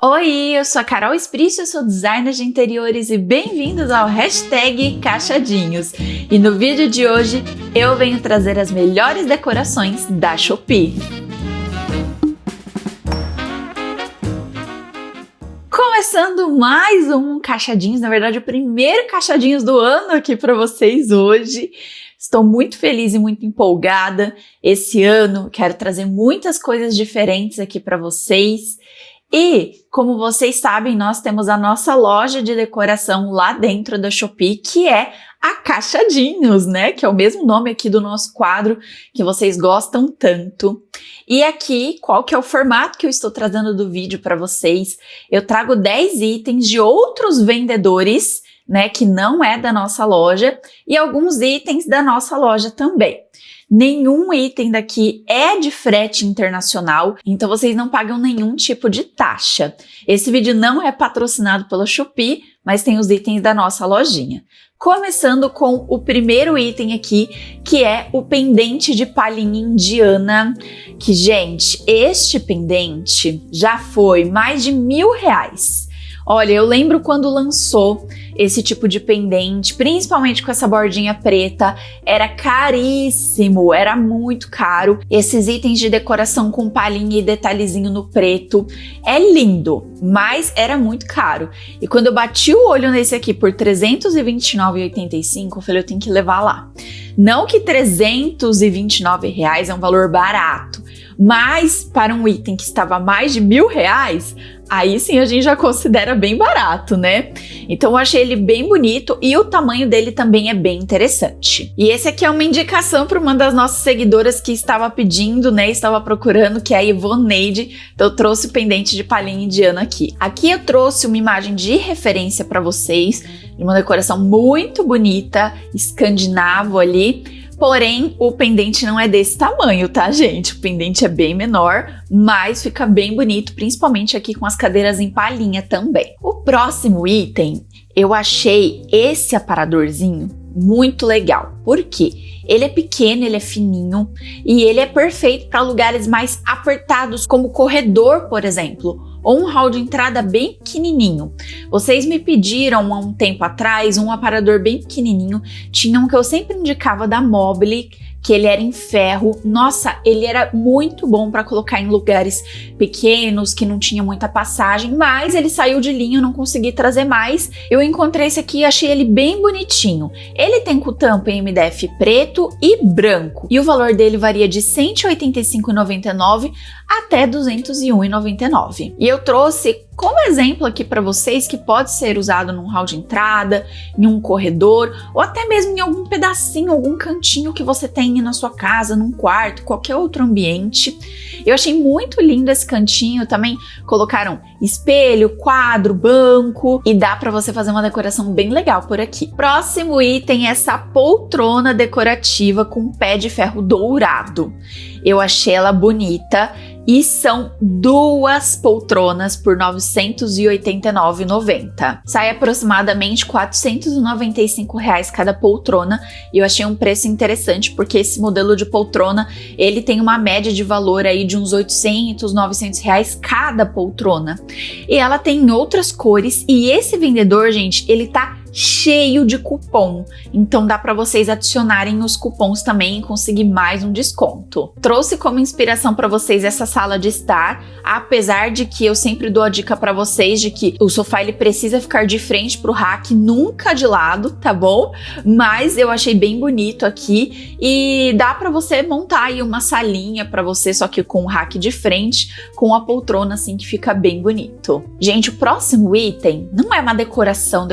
Oi, eu sou a Carol Esprício, eu sou designer de interiores e bem-vindos ao Hashtag Cachadinhos. E no vídeo de hoje eu venho trazer as melhores decorações da Shopee. Começando mais um Cachadinhos, na verdade o primeiro Cachadinhos do ano aqui para vocês hoje. Estou muito feliz e muito empolgada. Esse ano quero trazer muitas coisas diferentes aqui para vocês. E, como vocês sabem, nós temos a nossa loja de decoração lá dentro da Shopee, que é a Cachadinhos, né? Que é o mesmo nome aqui do nosso quadro, que vocês gostam tanto. E aqui, qual que é o formato que eu estou trazendo do vídeo para vocês? Eu trago 10 itens de outros vendedores, né? Que não é da nossa loja, e alguns itens da nossa loja também. Nenhum item daqui é de frete internacional, então vocês não pagam nenhum tipo de taxa. Esse vídeo não é patrocinado pela Shopee, mas tem os itens da nossa lojinha. Começando com o primeiro item aqui, que é o pendente de palhinha indiana, que, gente, este pendente já foi mais de R$1.000. Olha, eu lembro quando lançou esse tipo de pendente, principalmente com essa bordinha preta, era caríssimo, era muito caro. Esses itens de decoração com palhinha e detalhezinho no preto é lindo, mas era muito caro. E quando eu bati o olho nesse aqui por R$329,85, eu falei, eu tenho que levar lá. Não que R$329 é um valor barato, mas para um item que estava a mais de R$1.000, aí sim a gente já considera bem barato, né? Então eu achei ele bem bonito e o tamanho dele também é bem interessante. E esse aqui é uma indicação para uma das nossas seguidoras que estava pedindo, né? Estava procurando, que é a Ivoneide. Então eu trouxe o pendente de palhinha indiana aqui. Aqui eu trouxe uma imagem de referência para vocês, de uma decoração muito bonita, escandinavo ali. Porém, o pendente não é desse tamanho, tá, gente? O pendente é bem menor, mas fica bem bonito, principalmente aqui com as cadeiras em palhinha também. O próximo item, eu achei esse aparadorzinho muito legal. Por quê? Ele é pequeno, ele é fininho e ele é perfeito para lugares mais apertados, como corredor, por exemplo, ou um hall de entrada bem pequenininho. Vocês me pediram há um tempo atrás um aparador bem pequenininho, tinha um que eu sempre indicava da Mobile, que ele era em ferro. Nossa, ele era muito bom para colocar em lugares pequenos, que não tinha muita passagem, mas ele saiu de linha, eu não consegui trazer mais. Eu encontrei esse aqui e achei ele bem bonitinho. Ele tem com tampa em MDF preto e branco, e o valor dele varia de R$ 185,99 até R$ 201,99. E eu trouxe como exemplo aqui para vocês que pode ser usado num hall de entrada, em um corredor, ou até mesmo em algum pedacinho, algum cantinho que você tenha na sua casa, num quarto, qualquer outro ambiente. Eu achei muito lindo esse cantinho, também colocaram espelho, quadro, banco, e dá para você fazer uma decoração bem legal por aqui. Próximo item é essa poltrona decorativa com pé de ferro dourado. Eu achei ela bonita e são duas poltronas por R$ 989,90. Sai aproximadamente R$ 495 cada poltrona e eu achei um preço interessante porque esse modelo de poltrona ele tem uma média de valor aí de uns 800, 900 reais cada poltrona. E ela tem em outras cores e esse vendedor, gente, ele tá cheio de cupom, então dá para vocês adicionarem os cupons também e conseguir mais um desconto. Trouxe como inspiração para vocês essa sala de estar, apesar de que eu sempre dou a dica para vocês de que o sofá ele precisa ficar de frente pro rack, nunca de lado, tá bom? Mas eu achei bem bonito aqui e dá para você montar aí uma salinha para você, só que com o rack de frente, com a poltrona assim que fica bem bonito. Gente, o próximo item não é uma decoração,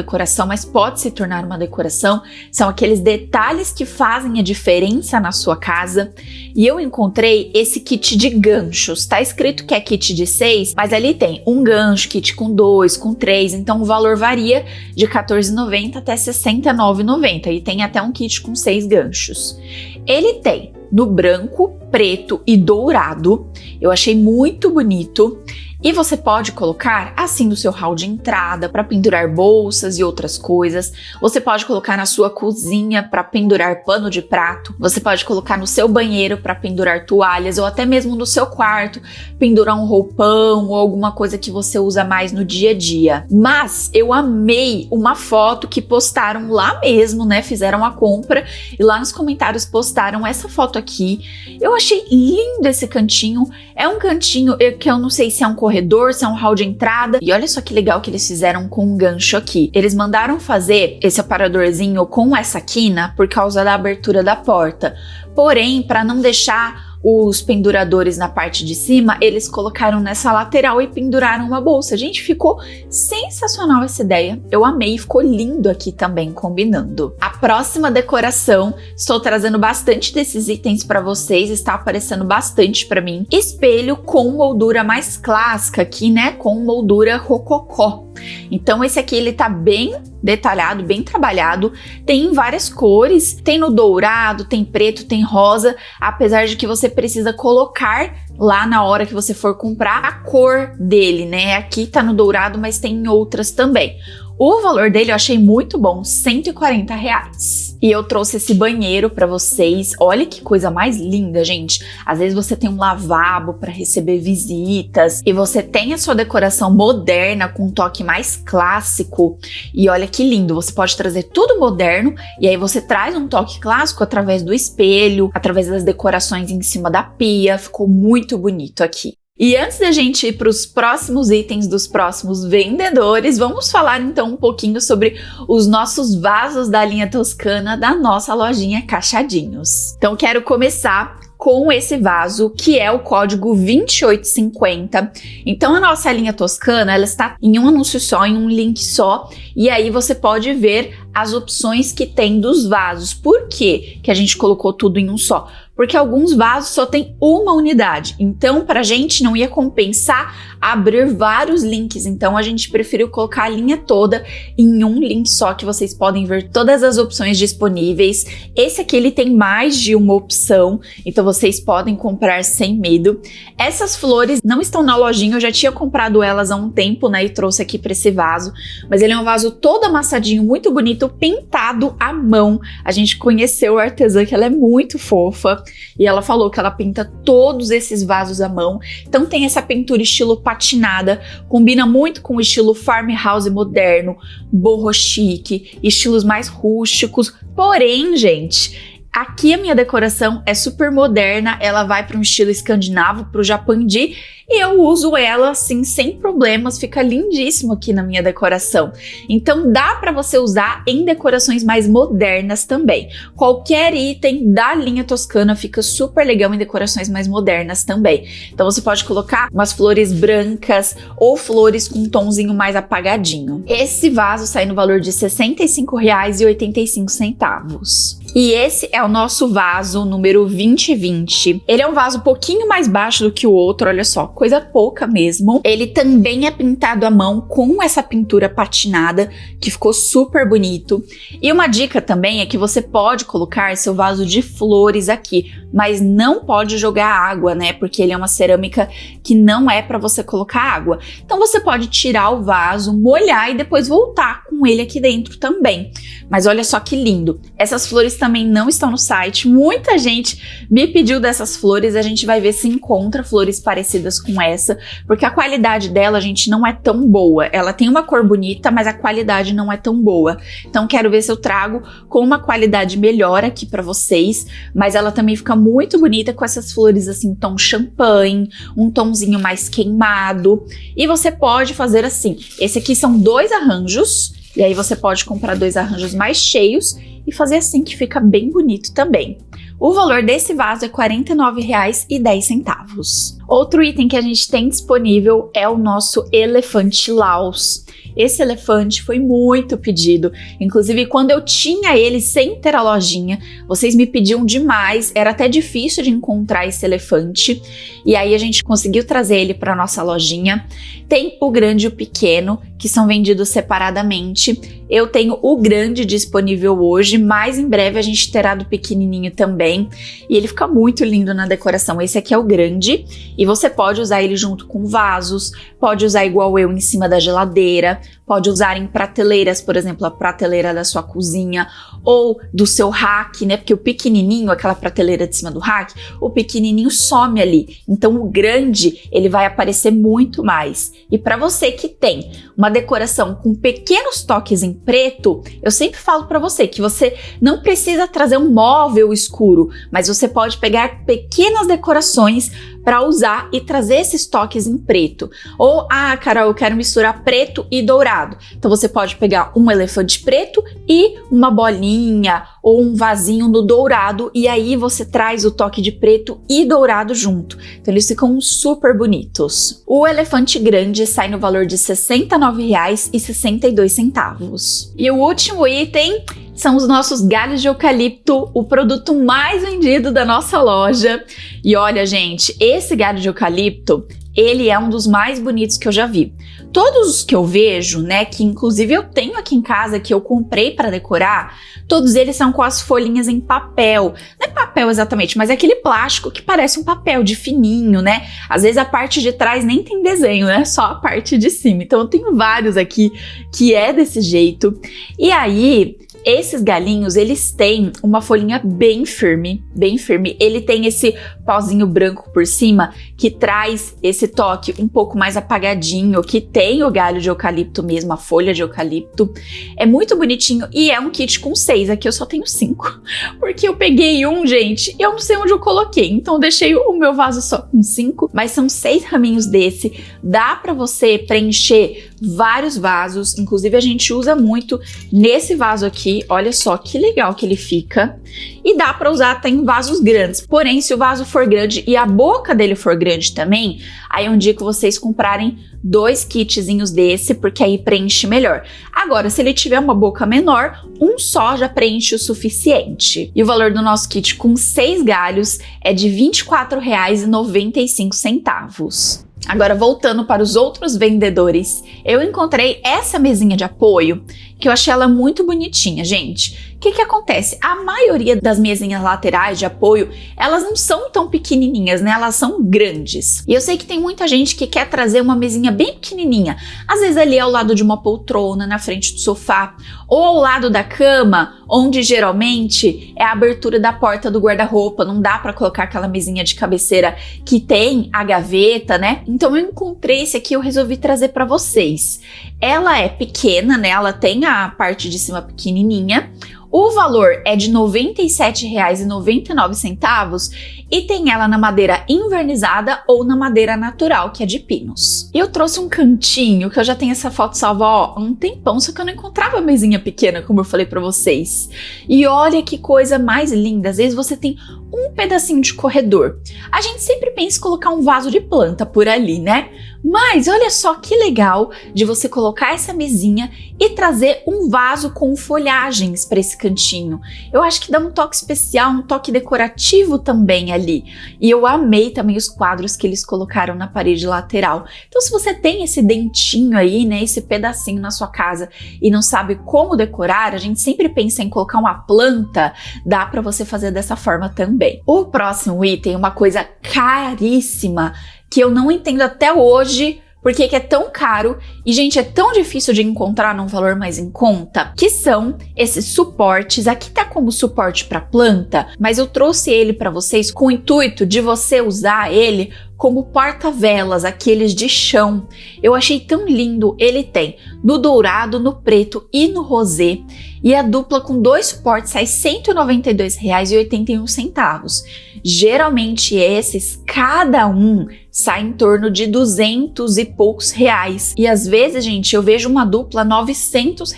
mas pode se tornar uma decoração, são aqueles detalhes que fazem a diferença na sua casa. E eu encontrei esse kit de ganchos, tá escrito que é kit de 6, mas ali tem um gancho, kit com 2, com 3, então o valor varia de R$14,90 até R$69,90 e tem até um kit com 6 ganchos. Ele tem no branco, preto e dourado. Eu achei muito bonito. E você pode colocar assim no seu hall de entrada para pendurar bolsas e outras coisas. Você pode colocar na sua cozinha para pendurar pano de prato. Você pode colocar no seu banheiro para pendurar toalhas ou até mesmo no seu quarto, pendurar um roupão ou alguma coisa que você usa mais no dia a dia. Mas eu amei uma foto que postaram lá mesmo, né? Fizeram a compra e lá nos comentários postaram essa foto aqui. Eu achei lindo esse cantinho. É um cantinho que eu não sei se é um corredor, se é um hall de entrada. E olha só que legal que eles fizeram com um gancho aqui. Eles mandaram fazer esse aparadorzinho com essa quina por causa da abertura da porta. Porém, para não deixar os penduradores na parte de cima, eles colocaram nessa lateral e penduraram uma bolsa. Gente, ficou sensacional essa ideia. Eu amei, ficou lindo aqui também, combinando. A próxima decoração, estou trazendo bastante desses itens para vocês, está aparecendo bastante para mim. Espelho com moldura mais clássica aqui, né? Com moldura rococó. Então esse aqui ele tá bem detalhado, bem trabalhado, tem em várias cores, tem no dourado, tem preto, tem rosa, apesar de que você precisa colocar lá na hora que você for comprar a cor dele, né? Aqui tá no dourado, mas tem em outras também. O valor dele eu achei muito bom, R$140. E eu trouxe esse banheiro pra vocês. Olha que coisa mais linda, gente. Às vezes você tem um lavabo pra receber visitas e você tem a sua decoração moderna com um toque mais clássico. E olha que lindo, você pode trazer tudo moderno e aí você traz um toque clássico através do espelho, através das decorações em cima da pia. Ficou muito bonito aqui. E antes da gente ir para os próximos itens dos próximos vendedores, vamos falar então um pouquinho sobre os nossos vasos da linha Toscana da nossa lojinha Cachadinhos. Então quero começar com esse vaso, que é o código 2850. Então a nossa linha Toscana, ela está em um anúncio só, em um link só, e aí você pode ver as opções que tem dos vasos. Por quê que a gente colocou tudo em um só? Porque alguns vasos só tem uma unidade, então pra gente não ia compensar abrir vários links, então a gente preferiu colocar a linha toda em um link só, que vocês podem ver todas as opções disponíveis. Esse aqui ele tem mais de uma opção, então vocês podem comprar sem medo. Essas flores não estão na lojinha, eu já tinha comprado elas há um tempo, né, e trouxe aqui pra esse vaso, mas ele é um vaso todo amassadinho, muito bonito, pintado à mão. A gente conheceu a artesã, que ela é muito fofa, e ela falou que ela pinta todos esses vasos à mão. Então tem essa pintura estilo patinada, combina muito com o estilo farmhouse moderno, boho chique, estilos mais rústicos. Porém, gente, aqui a minha decoração é super moderna, ela vai para um estilo escandinavo, para o japandi, e eu uso ela assim sem problemas, fica lindíssimo aqui na minha decoração. Então dá para você usar em decorações mais modernas também. Qualquer item da linha Toscana fica super legal em decorações mais modernas também. Então você pode colocar umas flores brancas ou flores com um tomzinho mais apagadinho. Esse vaso sai no valor de R$ 65,85. E esse é o nosso vaso número 2020. Ele é um vaso um pouquinho mais baixo do que o outro, olha só, coisa pouca mesmo. Ele também é pintado à mão com essa pintura patinada, que ficou super bonito. E uma dica também é que você pode colocar seu vaso de flores aqui, mas não pode jogar água, né? Porque ele é uma cerâmica que não é para você colocar água. Então você pode tirar o vaso, molhar e depois voltar com ele aqui dentro também. Mas olha só que lindo. Essas flores também não estão no site. Muita gente me pediu dessas flores. A gente vai ver se encontra flores parecidas com essa, porque a qualidade dela, gente, não é tão boa. Ela tem uma cor bonita, mas a qualidade não é tão boa. Então quero ver se eu trago com uma qualidade melhor aqui pra vocês. Mas ela também fica muito bonita com essas flores assim, tom champanhe, um tomzinho mais queimado. E você pode fazer assim. Esse aqui são 2 arranjos. E aí você pode comprar 2 arranjos mais cheios e fazer assim, que fica bem bonito também. O valor desse vaso é R$ 49,10. Outro item que a gente tem disponível é o nosso elefante Laos. Esse elefante foi muito pedido, inclusive quando eu tinha ele sem ter a lojinha, vocês me pediam demais, era até difícil de encontrar esse elefante, e aí a gente conseguiu trazer ele para nossa lojinha. Tem o grande e o pequeno, que são vendidos separadamente. Eu tenho o grande disponível hoje, mas em breve a gente terá do pequenininho também, e ele fica muito lindo na decoração. Esse aqui é o grande, e você pode usar ele junto com vasos, pode usar igual eu em cima da geladeira, pode usar em prateleiras, por exemplo, a prateleira da sua cozinha ou do seu rack, né? Porque o pequenininho, aquela prateleira de cima do rack, o pequenininho some ali. Então o grande, ele vai aparecer muito mais. E para você que tem uma decoração com pequenos toques em preto, eu sempre falo para você que você não precisa trazer um móvel escuro, mas você pode pegar pequenas decorações para usar e trazer esses toques em preto. Ou, Carol, eu quero misturar preto e dourado. Então você pode pegar um elefante preto e uma bolinha ou um vasinho no dourado, e aí você traz o toque de preto e dourado junto. Então eles ficam super bonitos. O elefante grande sai no valor de R$ 69,62. E o último item são os nossos galhos de eucalipto, o produto mais vendido da nossa loja. E olha, gente, esse galho de eucalipto, ele é um dos mais bonitos que eu já vi. Todos os que eu vejo, né, que inclusive eu tenho aqui em casa, que eu comprei para decorar, todos eles são com as folhinhas em papel. Não é papel exatamente, mas é aquele plástico que parece um papel de fininho, né? Às vezes a parte de trás nem tem desenho, né? Só a parte de cima. Então eu tenho vários aqui que é desse jeito. E aí, esses galinhos, eles têm uma folhinha bem firme, bem firme. Ele tem esse pozinho branco por cima que traz esse toque um pouco mais apagadinho, que tem o galho de eucalipto mesmo, a folha de eucalipto. É muito bonitinho e é um kit com 6. Aqui eu só tenho 5, porque eu peguei um, gente, e eu não sei onde eu coloquei. Então eu deixei o meu vaso só com 5, mas são 6 raminhos desse. Dá pra você preencher vários vasos, inclusive a gente usa muito nesse vaso aqui. Olha só que legal que ele fica. E dá para usar até em vasos grandes. Porém, se o vaso for grande e a boca dele for grande também, aí eu indico vocês comprarem 2 kitzinhos desse, porque aí preenche melhor. Agora, se ele tiver uma boca menor, um só já preenche o suficiente. E o valor do nosso kit com 6 galhos é de R$ 24,95. Agora, voltando para os outros vendedores, eu encontrei essa mesinha de apoio, que eu achei ela muito bonitinha, gente. O que acontece? A maioria das mesinhas laterais de apoio, elas não são tão pequenininhas, né? Elas são grandes. E eu sei que tem muita gente que quer trazer uma mesinha bem pequenininha. Às vezes ali ao lado de uma poltrona, na frente do sofá, ou ao lado da cama, onde geralmente é a abertura da porta do guarda-roupa. Não dá para colocar aquela mesinha de cabeceira que tem a gaveta, né? Então eu encontrei esse aqui, eu resolvi trazer para vocês. Ela é pequena, né? Ela tem a parte de cima pequenininha. O valor é de R$ 97,99 e tem ela na madeira invernizada ou na madeira natural, que é de pinos. Eu trouxe um cantinho, que eu já tenho essa foto salva há um tempão, só que eu não encontrava mesinha pequena, como eu falei pra vocês. E olha que coisa mais linda, às vezes você tem um pedacinho de corredor. A gente sempre pensa em colocar um vaso de planta por ali, né? Mas olha só que legal de você colocar essa mesinha e trazer um vaso com folhagens para esse cantinho. Eu acho que dá um toque especial, um toque decorativo também ali. E eu amei também os quadros que eles colocaram na parede lateral. Então, se você tem esse dentinho aí, né, esse pedacinho na sua casa e não sabe como decorar, a gente sempre pensa em colocar uma planta, dá para você fazer dessa forma também. O próximo item é uma coisa caríssima, que eu não entendo até hoje porque que é tão caro e, gente, é tão difícil de encontrar num valor mais em conta, que são esses suportes. Aqui tá como suporte para planta, mas eu trouxe ele para vocês com o intuito de você usar ele como porta-velas, aqueles de chão. Eu achei tão lindo. Ele tem no dourado, no preto e no rosé. E a dupla com 2 suportes sai R$ 192,81. Geralmente esses, cada um, sai em torno de 200 e poucos reais. E às vezes, gente, eu vejo uma dupla R$ 900.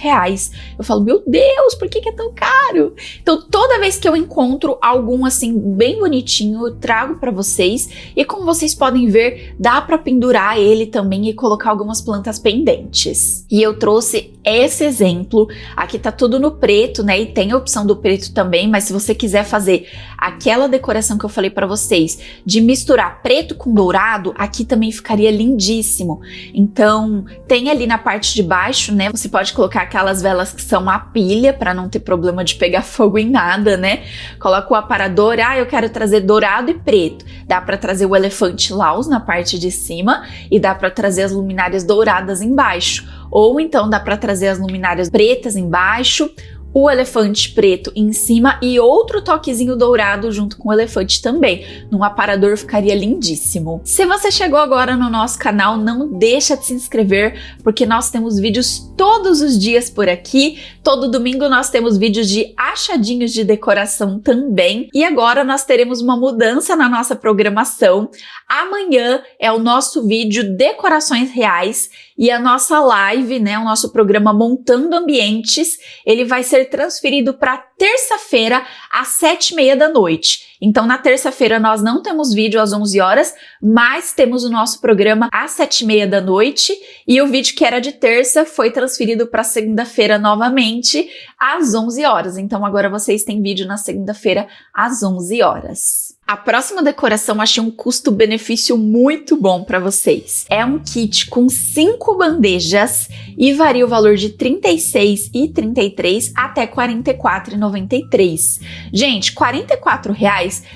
Eu falo, meu Deus, por que é tão caro? Então, toda vez que eu encontro algum assim bem bonitinho, eu trago para vocês. E como vocês vocês podem ver, dá para pendurar ele também e colocar algumas plantas pendentes. E eu trouxe esse exemplo, aqui tá tudo no preto, né, e tem a opção do preto também, mas se você quiser fazer aquela decoração que eu falei para vocês, de misturar preto com dourado, aqui também ficaria lindíssimo. Então, tem ali na parte de baixo, né, você pode colocar aquelas velas que são a pilha, para não ter problema de pegar fogo em nada, né, coloca o aparador, eu quero trazer dourado e preto, dá para trazer o elefante Laus na parte de cima e dá para trazer as luminárias douradas embaixo. Ou então dá para trazer as luminárias pretas embaixo, o elefante preto em cima e outro toquezinho dourado junto com o elefante também. Num aparador ficaria lindíssimo. Se você chegou agora no nosso canal, não deixa de se inscrever, porque nós temos vídeos todos os dias por aqui. Todo domingo nós temos vídeos de achadinhos de decoração também. E agora nós teremos uma mudança na nossa programação. Amanhã é o nosso vídeo Decorações Reais e a nossa live, né, o nosso programa Montando Ambientes, ele vai ser transferido para terça-feira às 7h30 da noite. Então, na terça-feira nós não temos vídeo às 11 horas, mas temos o nosso programa às 7h30 da noite e o vídeo que era de terça foi transferido para segunda-feira novamente às 11 horas. Então, agora vocês têm vídeo na segunda-feira às 11 horas. A próxima decoração achei um custo-benefício muito bom para vocês. É um kit com 5 bandejas e varia o valor de R$ 36,33 até R$ 44,93. Gente, R$ 44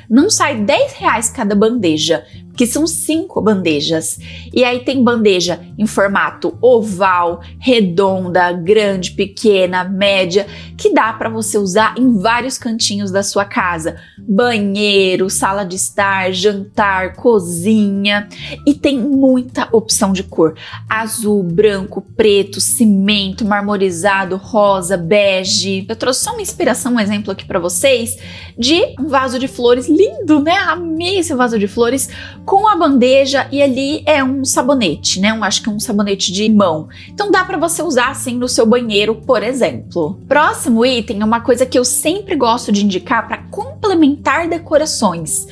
não sai R$ 10 cada bandeja, que são 5 bandejas. E aí tem bandeja em formato oval, redonda, grande, pequena, média, que dá para você usar em vários cantinhos da sua casa. Banheiro, sala de estar, jantar, cozinha. E tem muita opção de cor. Azul, branco, preto, cimento, marmorizado, rosa, bege. Eu trouxe só uma inspiração, um exemplo aqui para vocês, de um vaso de flores lindo, né? Amei esse vaso de flores com a bandeja e ali é um sabonete, né? Acho que um sabonete de mão. Então dá para você usar assim no seu banheiro, por exemplo. Próximo item é uma coisa que eu sempre gosto de indicar para complementar decorações.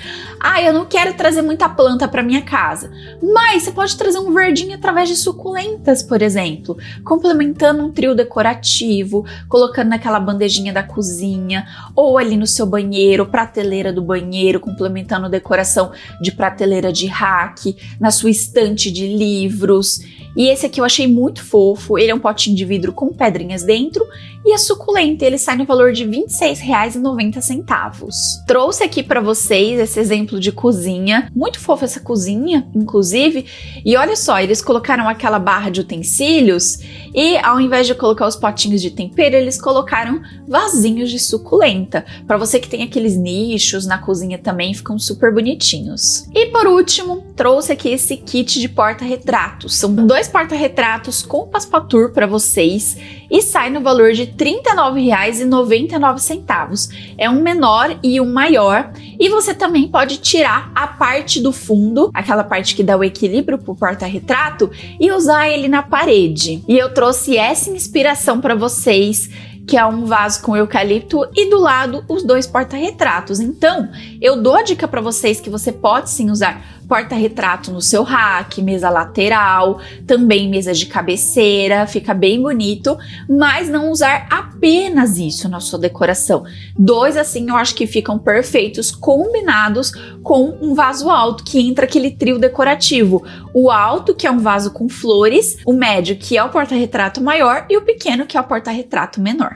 Eu não quero trazer muita planta para minha casa, mas você pode trazer um verdinho através de suculentas, por exemplo, complementando um trio decorativo, colocando naquela bandejinha da cozinha ou ali no seu banheiro, prateleira do banheiro, complementando decoração de prateleira de rack, na sua estante de livros. E esse aqui eu achei muito fofo, ele é um potinho de vidro com pedrinhas dentro e é suculento, ele sai no valor de R$ 26,90. Trouxe aqui para vocês esse exemplo de cozinha, muito fofa essa cozinha, inclusive, e olha só, eles colocaram aquela barra de utensílios e ao invés de colocar os potinhos de tempero, eles colocaram vasinhos de suculenta, para você que tem aqueles nichos na cozinha também, ficam super bonitinhos. E por último, trouxe aqui esse kit de porta-retratos, são 2 porta-retratos com passepartout para vocês e sai no valor de R$ 39,99. É um menor e um maior e você também pode tirar a parte do fundo, aquela parte que dá o equilíbrio pro porta-retrato e usar ele na parede. E eu trouxe essa inspiração para vocês, que é um vaso com eucalipto e do lado os 2 porta-retratos. Então, eu dou a dica para vocês que você pode sim usar porta-retrato no seu rack, mesa lateral, também mesa de cabeceira, fica bem bonito, mas não usar apenas isso na sua decoração. 2 assim eu acho que ficam perfeitos, combinados com um vaso alto, que entra aquele trio decorativo. O alto, que é um vaso com flores, o médio, que é o porta-retrato maior, e o pequeno, que é o porta-retrato menor.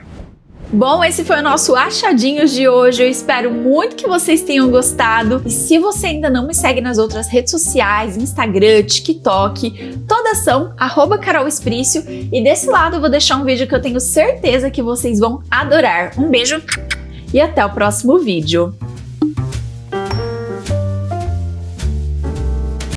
Bom, esse foi o nosso Achadinhos de hoje, eu espero muito que vocês tenham gostado e se você ainda não me segue nas outras redes sociais, Instagram, TikTok, todas são @carolesprício e desse lado eu vou deixar um vídeo que eu tenho certeza que vocês vão adorar. Um beijo e até o próximo vídeo!